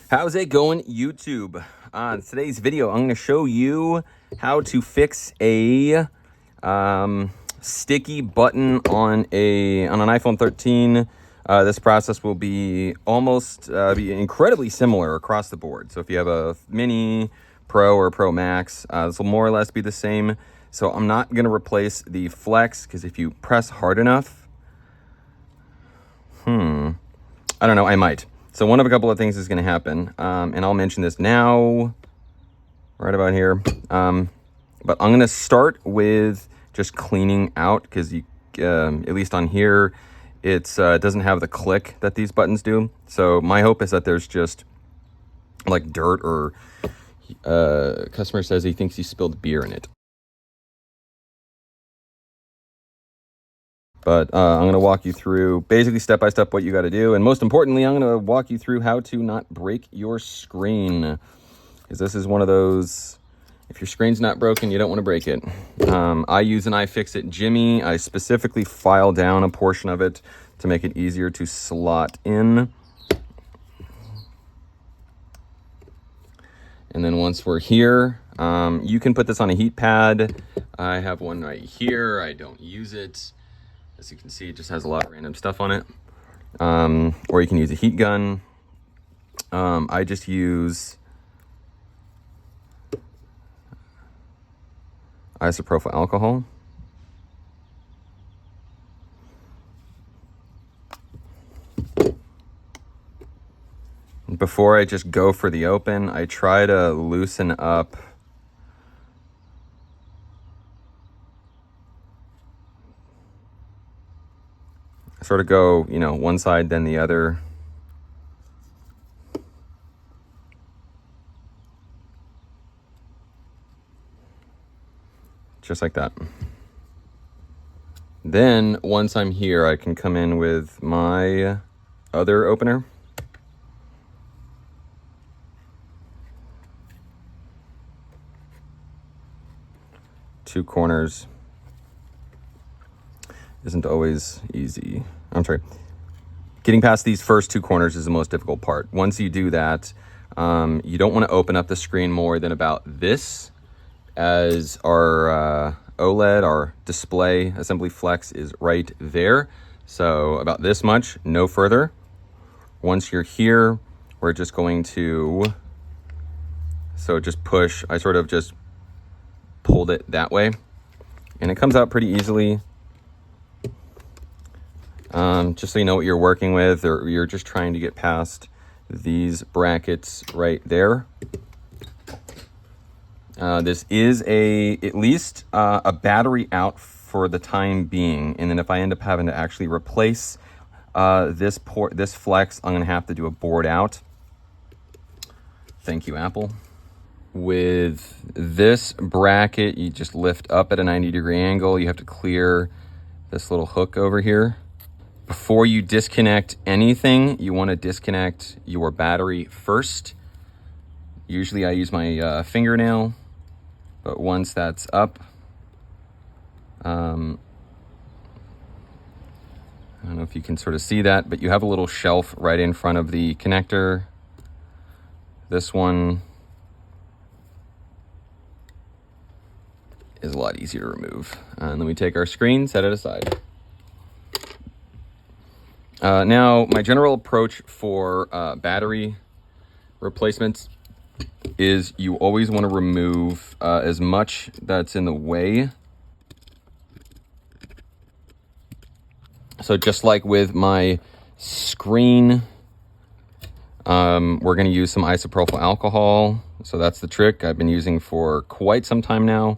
How's it going, YouTube? On today's video, I'm going to show you how to fix a sticky button on an iPhone 13. This process will be be incredibly similar across the board. So if you have a Mini, Pro, or Pro Max, this will more or less be the same. So I'm not going to replace the Flex because if you press hard enough, I don't know, I might. So one of a couple of things is going to happen, and I'll mention this now, right about here. But I'm going to start with just cleaning out because at least on here, it doesn't have the click that these buttons do. So my hope is that there's just like dirt or customer says he thinks he spilled beer in it. But I'm going to walk you through basically step-by-step what you got to do. And most importantly, I'm going to walk you through how to not break your screen. Because this is one of those, if your screen's not broken, you don't want to break it. I use an iFixit Jimmy. I specifically file down a portion of it to make it easier to slot in. And then once we're here, you can put this on a heat pad. I have one right here. I don't use it. As you can see, it just has a lot of random stuff on it. Or you can use a heat gun. I just use isopropyl alcohol. Before I just go for the open, I try to loosen up sort of go, one side, then the other. Just like that. Then, once I'm here, I can come in with my other opener. Two corners isn't always easy. I'm sorry. Getting past these first two corners is the most difficult part. Once you do that, you don't want to open up the screen more than about this, as our OLED, our display assembly flex is right there. So about this much, no further. Once you're here, we're just going to, just push. I sort of just pulled it that way, and it comes out pretty easily. Just so you know what you're working with, or you're just trying to get past these brackets right there. This is at least a battery out for the time being, and then if I end up having to actually replace this flex, I'm going to have to do a board out. Thank you, Apple. With this bracket, you just lift up at a 90-degree angle. You have to clear this little hook over here. Before you disconnect anything, you want to disconnect your battery first. Usually I use my fingernail, but once that's up, I don't know if you can sort of see that, but you have a little shelf right in front of the connector. This one is a lot easier to remove. And then we take our screen, set it aside. Now, my general approach for battery replacements is you always want to remove as much that's in the way. So just like with my screen, we're going to use some isopropyl alcohol. So that's the trick I've been using for quite some time now.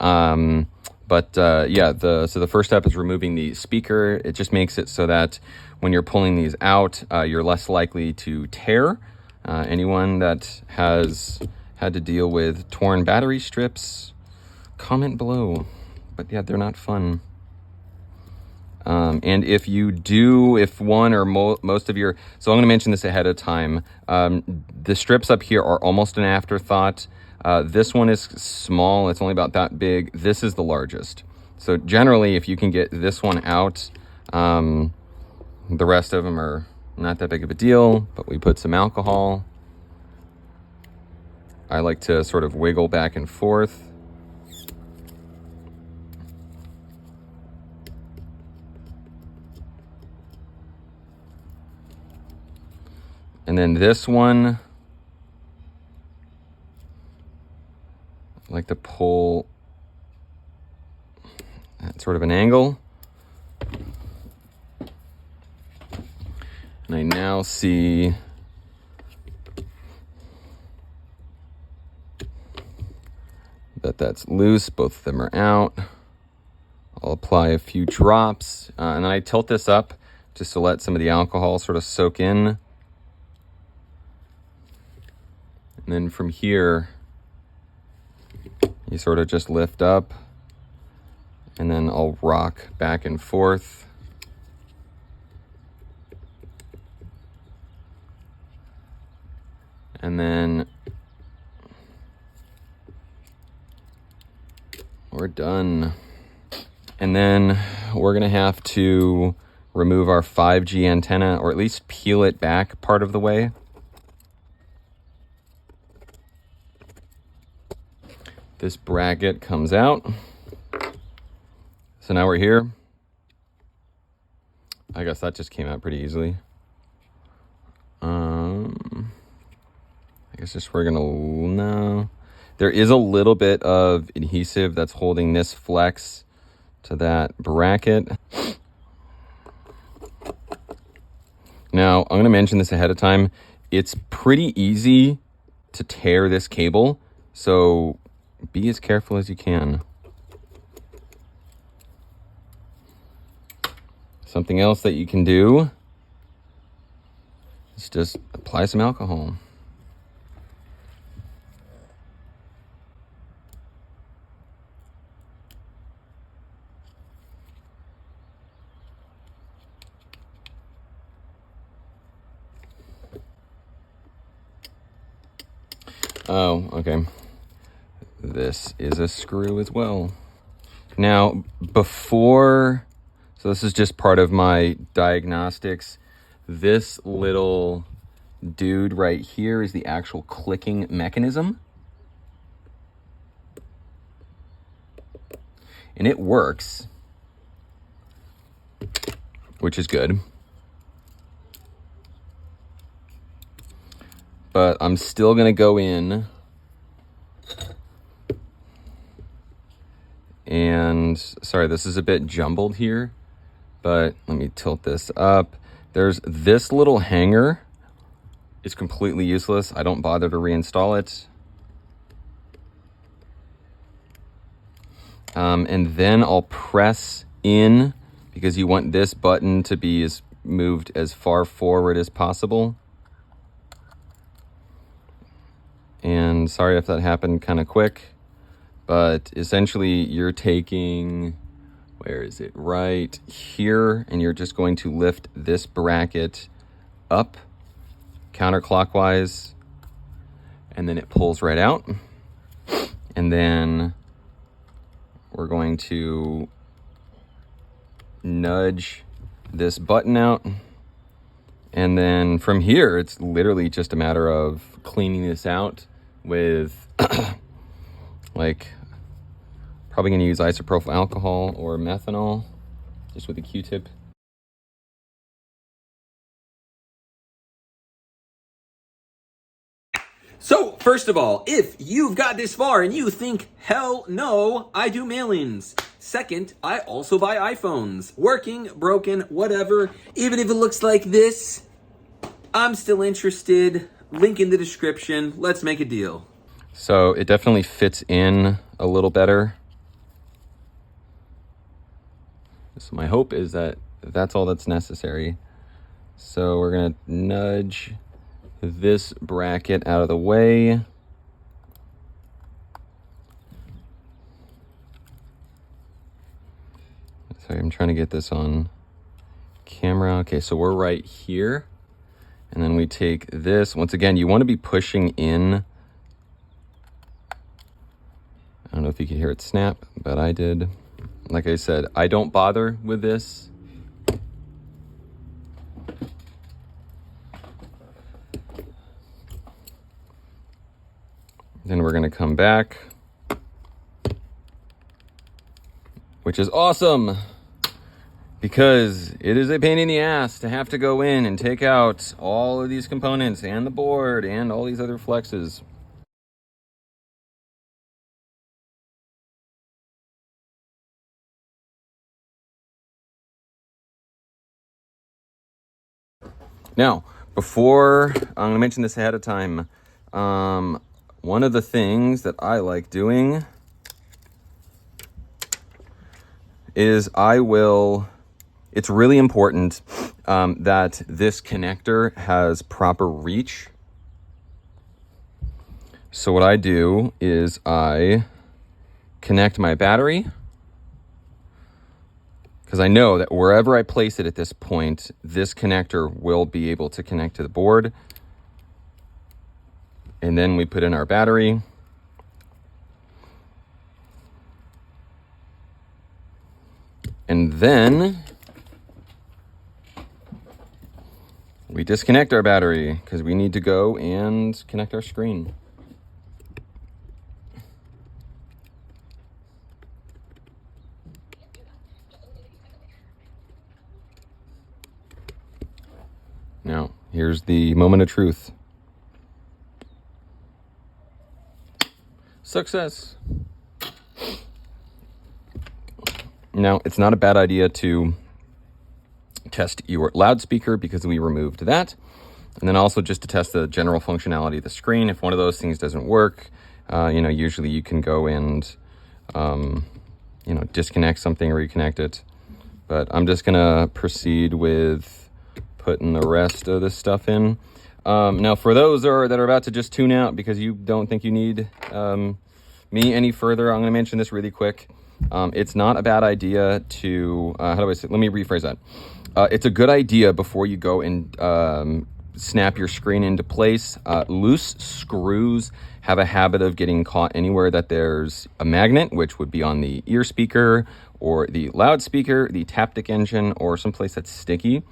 So the first step is removing the speaker. It just makes it so that when you're pulling these out, you're less likely to tear. Anyone that has had to deal with torn battery strips, comment below. But yeah, they're not fun. And if one or most of your, so I'm going to mention this ahead of time. The strips up here are almost an afterthought. This one is small. It's only about that big. This is the largest. So generally, if you can get this one out, the rest of them are not that big of a deal, but we put some alcohol I like to sort of wiggle back and forth. And then this one, I like to pull at sort of an angle. And I now see that that's loose. Both of them are out. I'll apply a few drops, and then I tilt this up just to let some of the alcohol sort of soak in. And then from here, you sort of just lift up, and then I'll rock back and forth. And then we're done. And then we're gonna have to remove our 5G antenna, or at least peel it back part of the way. This bracket comes out. So now we're here. I guess that just came out pretty easily. I guess just we're gonna, no. There is a little bit of adhesive that's holding this flex to that bracket. Now, I'm gonna mention this ahead of time. It's pretty easy to tear this cable, so be as careful as you can. Something else that you can do is just apply some alcohol. Oh, okay. This is a screw as well. Now, so this is just part of my diagnostics. This little dude right here is the actual clicking mechanism. And it works, which is good. But I'm still gonna go in and, sorry, this is a bit jumbled here, but let me tilt this up. There's this little hanger. It's completely useless. I don't bother to reinstall it. And then I'll press in, because you want this button to be moved as far forward as possible. And sorry if that happened kind of quick, but essentially you're taking, where is it? Right here, and you're just going to lift this bracket up counterclockwise, and then it pulls right out. And then we're going to nudge this button out. And then from here, it's literally just a matter of cleaning this out with like, probably gonna use isopropyl alcohol or methanol, just with a Q-tip. So, first of all, if you've got this far and you think, hell no, I do mail-ins. Second, I also buy iPhones. Working, broken, whatever. Even if it looks like this, I'm still interested. Link in the description. Let's make a deal. So it definitely fits in a little better. So my hope is that that's all that's necessary. So we're gonna nudge this bracket out of the way. Sorry, I'm trying to get this on camera. Okay, so we're right here. And then we take this. Once again, you want to be pushing in. I don't know if you can hear it snap, but I did. Like I said, I don't bother with this. we're going to come back, which is awesome because it is a pain in the ass to have to go in and take out all of these components and the board and all these other flexes. Now, before, I'm going to mention this ahead of time, one of the things that I like doing is it's really important that this connector has proper reach. So what I do is I connect my battery, because I know that wherever I place it at this point, this connector will be able to connect to the board. And then we put in our battery. And then we disconnect our battery because we need to go and connect our screen. Now, here's the moment of truth. Success. Now, it's not a bad idea to test your loudspeaker because we removed that. And then also just to test the general functionality of the screen. If one of those things doesn't work, usually you can go and, disconnect something or reconnect it. But I'm just going to proceed with putting the rest of this stuff in. Now, for those that are about to just tune out because you don't think you need me any further, I'm going to mention this really quick. It's not a bad idea to, let me rephrase that. It's a good idea before you go and snap your screen into place. Loose screws have a habit of getting caught anywhere that there's a magnet, which would be on the ear speaker or the loudspeaker, the Taptic engine, or someplace that's sticky.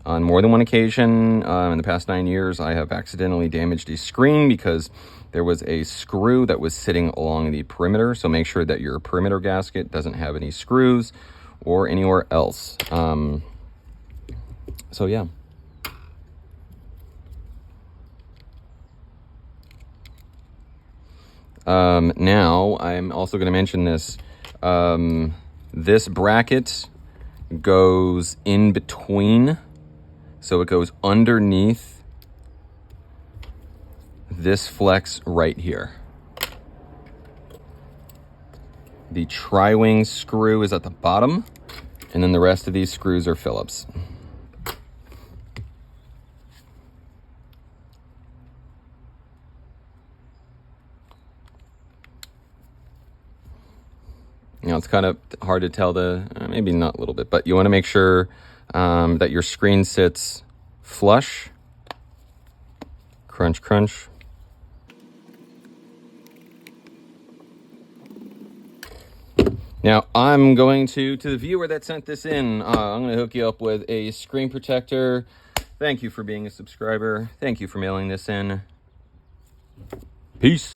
On more than one occasion in the past 9 years, I have accidentally damaged a screen because there was a screw that was sitting along the perimeter. So make sure that your perimeter gasket doesn't have any screws or anywhere else. So yeah. Now I'm also going to mention this. This bracket goes in between. So it goes underneath this flex right here. The tri-wing screw is at the bottom, and then the rest of these screws are Phillips. It's kind of hard to tell maybe not a little bit, but you want to make sure that your screen sits flush. Crunch, crunch. Now, I'm going to the viewer that sent this in, I'm going to hook you up with a screen protector. Thank you for being a subscriber. Thank you for mailing this in. Peace.